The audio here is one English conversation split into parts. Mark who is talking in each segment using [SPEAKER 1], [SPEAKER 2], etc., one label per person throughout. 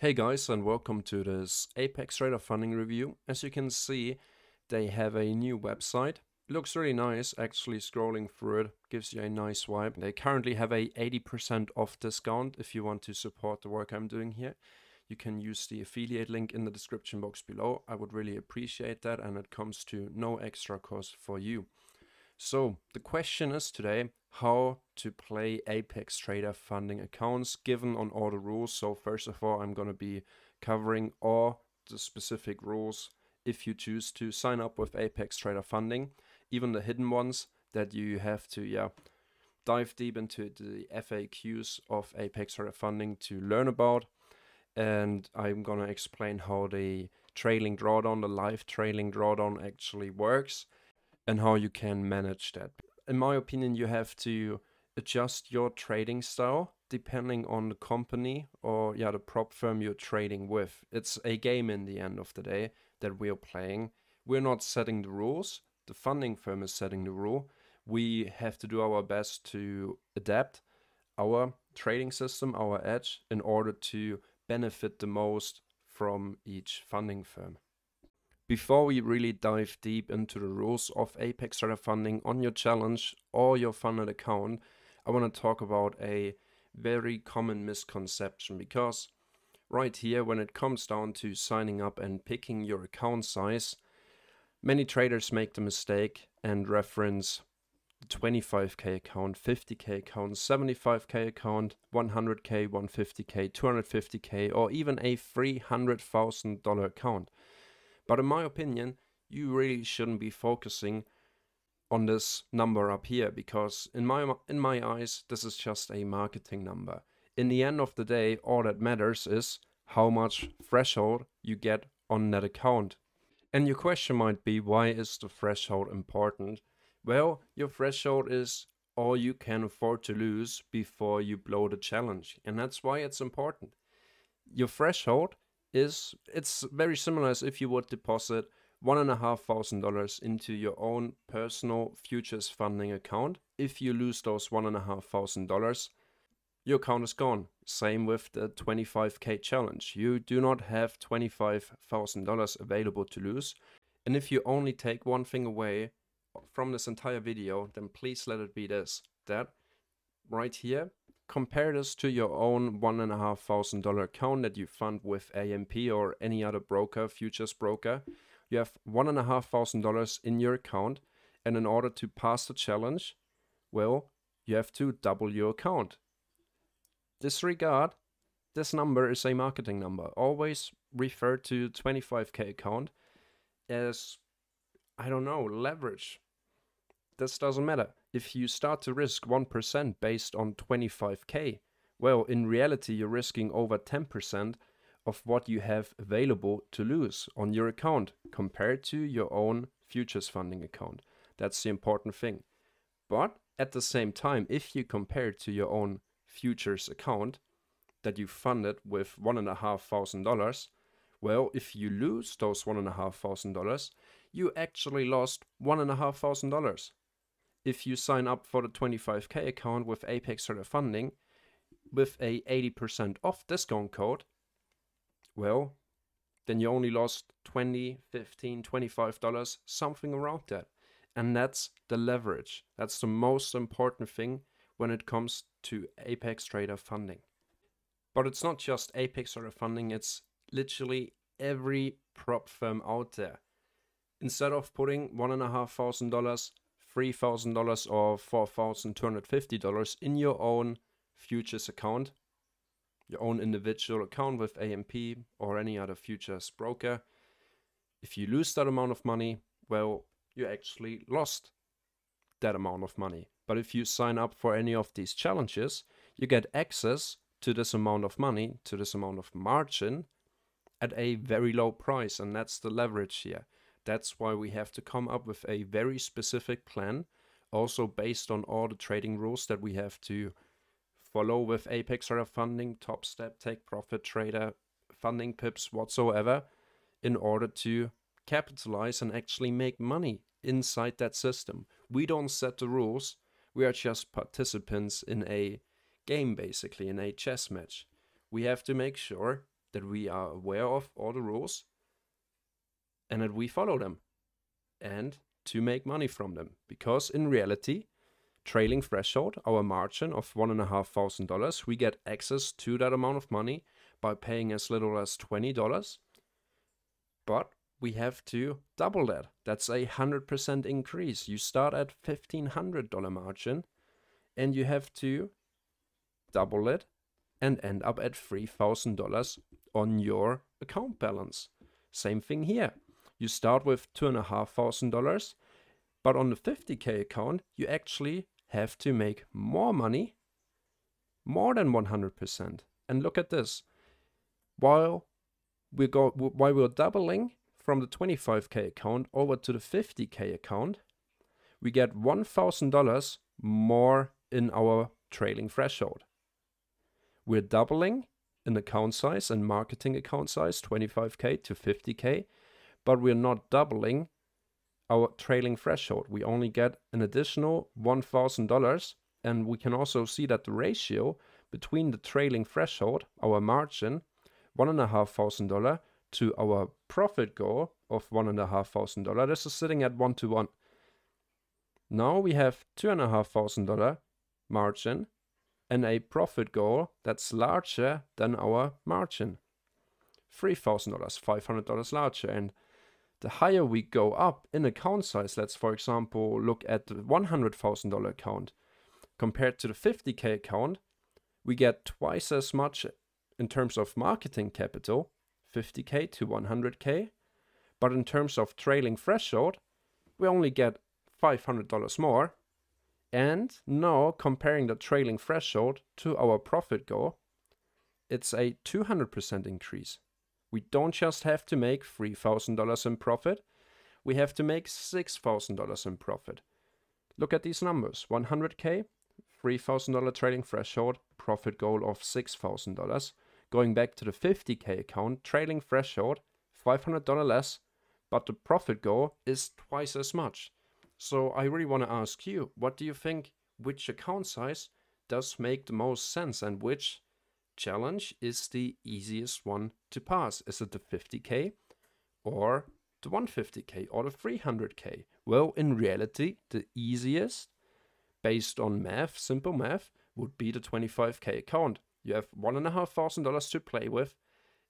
[SPEAKER 1] Hey guys, and welcome to this Apex Trader funding review. As you can see, they have a new website. It looks really nice. Actually scrolling through it gives you a nice vibe. They currently have a 80% off discount if you want to support the work I'm doing here. You can use the affiliate link in the description box below. I would really appreciate that, and it comes to no extra cost for you. So the question is today how to play Apex Trader funding accounts given on all the rules. So first of all, I'm going to be covering all the specific rules if you choose to sign up with Apex Trader funding, even the hidden ones that you have to dive deep into the FAQs of Apex Trader funding to learn about. And I'm going to explain how the trailing drawdown, the live trailing drawdown actually works and how you can manage that. In my opinion, you have to adjust your trading style depending on the company or the prop firm you're trading with. It's a game in the end of the day that we're playing. We're not setting the rules. The funding firm is setting the rule. We have to do our best to adapt our trading system, our edge, in order to benefit the most from each funding firm. Before we really dive deep into the rules of Apex Trader funding on your challenge or your funded account, I want to talk about a very common misconception, because right here, when it comes down to signing up and picking your account size, many traders make the mistake and reference 25k account, 50k account, 75k account, 100k, 150k, 250k, or even a $300,000 account. But in my opinion, you really shouldn't be focusing on this number up here, because in my eyes, this is just a marketing number. In the end of the day, all that matters is how much threshold you get on that account. And your question might be, why is the threshold important? Well, your threshold is all you can afford to lose before you blow the challenge, and that's why it's important. Your threshold it's very similar as if you would deposit $1,500 into your own personal futures funding account. If you lose those $1,500, your account is gone. Same with the 25k challenge. You do not have $25,000 available to lose. And if you only take one thing away from this entire video, then please let it be this: that right here, compare this to your own $1,500 account that you fund with AMP or any other broker, futures broker. You have $1,500 in your account, and in order to pass the challenge, well, you have to double your account. Disregard, this number is a marketing number. Always refer to 25k account as, I don't know, leverage. This doesn't matter. If you start to risk 1% based on 25k, well, in reality, you're risking over 10% of what you have available to lose on your account compared to your own futures funding account. That's the important thing. But at the same time, if you compare it to your own futures account that you funded with $1,500, well, if you lose those $1,500, you actually lost $1,500. If you sign up for the 25k account with Apex Trader funding with a 80% off discount code, well, then you only lost $20, $15, $25, something around that. And that's the leverage. That's the most important thing when it comes to Apex Trader funding. But it's not just Apex Trader funding, it's literally every prop firm out there. Instead of putting $1,500, $3,000 or $4,250 in your own futures account, your own individual account with AMP or any other futures broker, if you lose that amount of money, well, you actually lost that amount of money. But if you sign up for any of these challenges, you get access to this amount of money, to this amount of margin at a very low price, and that's the leverage here. That's why we have to come up with a very specific plan, also based on all the trading rules that we have to follow with Apex Trader funding, Top Step, Take Profit Trader, funding pips, whatsoever, in order to capitalize and actually make money inside that system. We don't set the rules. We are just participants in a game, basically, in a chess match. We have to make sure that we are aware of all the rules and that we follow them and to make money from them. Because in reality, trailing threshold, our margin of $1,500, we get access to that amount of money by paying as little as $20. But we have to double that. That's a 100% increase. You start at $1,500 margin and you have to double it and end up at $3,000 on your account balance. Same thing here. You start with $2,500, but on the 50K account, you actually have to make more money, more than 100%. And look at this. While we're doubling from the 25K account over to the 50K account, we get $1,000 more in our trailing threshold. We're doubling in account size and marketing account size, 25K to 50K, but we're not doubling our trailing threshold. We only get an additional $1,000, and we can also see that the ratio between the trailing threshold, our margin, $1,500 to our profit goal of $1,500, this is sitting at 1-to-1. Now we have $2,500 margin and a profit goal that's larger than our margin. $3,000, $500 larger. And the higher we go up in account size, let's for example look at the $100,000 account. Compared to the 50K account, we get twice as much in terms of marketing capital, 50K to 100K. But in terms of trailing threshold, we only get $500 more. And now comparing the trailing threshold to our profit goal, it's a 200% increase. We don't just have to make $3,000 in profit, we have to make $6,000 in profit. Look at these numbers, 100K, $3,000 trailing threshold, profit goal of $6,000. Going back to the 50K account, trailing threshold, $500 less, but the profit goal is twice as much. So I really want to ask you, what do you think, which account size does make the most sense and which challenge is the easiest one to pass? Is it the 50K or the 150K or the 300K? Well, in reality, the easiest, based on math, simple math, would be the 25K account. You have $1,500 to play with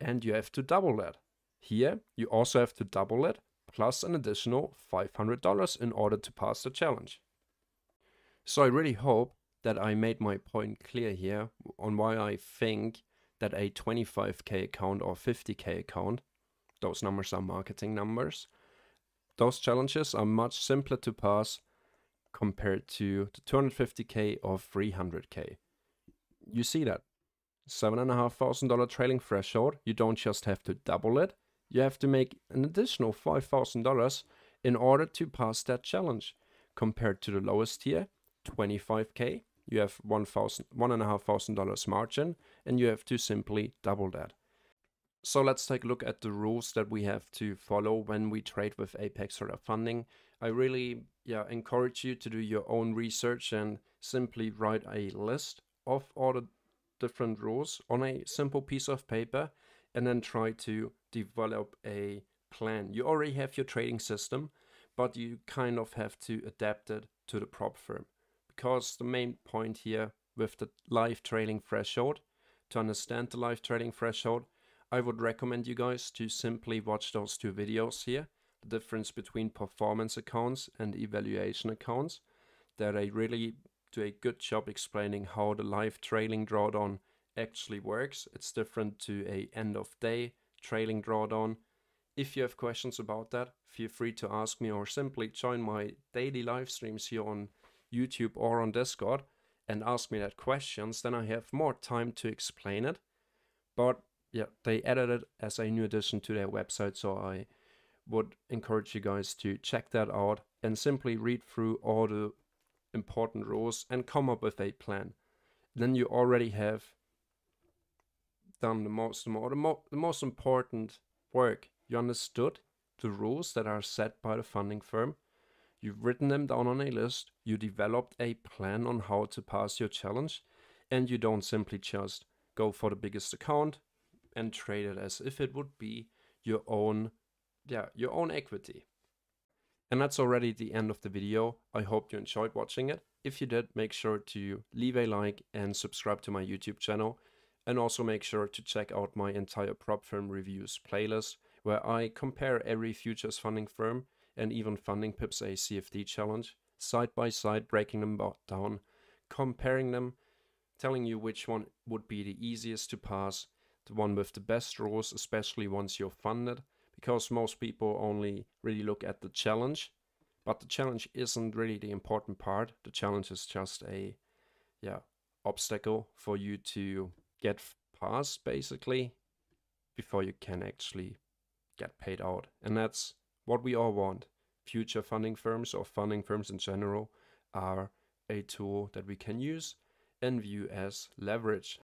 [SPEAKER 1] and you have to double that. Here, you also have to double it plus an additional $500 in order to pass the challenge. So I really hope that I made my point clear here on why I think that a 25K account or 50K account, those numbers are marketing numbers, those challenges are much simpler to pass compared to the 250K or 300K. You see that. $7,500 trailing threshold, you don't just have to double it, you have to make an additional $5,000 in order to pass that challenge. Compared to the lowest tier, 25K, you have $1,500 margin and you have to simply double that. So let's take a look at the rules that we have to follow when we trade with Apex Trader Funding. I really encourage you to do your own research and simply write a list of all the different rules on a simple piece of paper and then try to develop a plan. You already have your trading system, but you kind of have to adapt it to the prop firm. Because the main point here with the live trading threshold, to understand the live trading threshold, I would recommend you guys to simply watch those two videos here, the difference between performance accounts and evaluation accounts, that I really do a good job explaining how the live trailing drawdown actually works. It's different to a end of day trailing drawdown. If you have questions about that, feel free to ask me or simply join my daily live streams here on YouTube or on Discord and ask me that questions. Then I have more time to explain it. But yeah, they added it as a new addition to their website, so I would encourage you guys to check that out and simply read through all the important rules and come up with a plan. Then you already have done the most important work. You understood the rules that are set by the funding firm. You've written them down on a list. You developed a plan on how to pass your challenge, and you don't simply just go for the biggest account and trade it as if it would be your own equity. And that's already the end of the video. I hope you enjoyed watching it. If you did, make sure to leave a like and subscribe to my YouTube channel. And also make sure to check out my entire prop firm reviews playlist, where I compare every futures funding firm and even Funding Pips a CFD challenge, side by side, breaking them down, comparing them, telling you which one would be the easiest to pass, the one with the best rules, especially once you're funded, because most people only really look at the challenge, but the challenge isn't really the important part. The challenge is just a obstacle for you to get past, basically, before you can actually get paid out. And that's what we all want. Future funding firms, or funding firms in general, are a tool that we can use and view as leverage.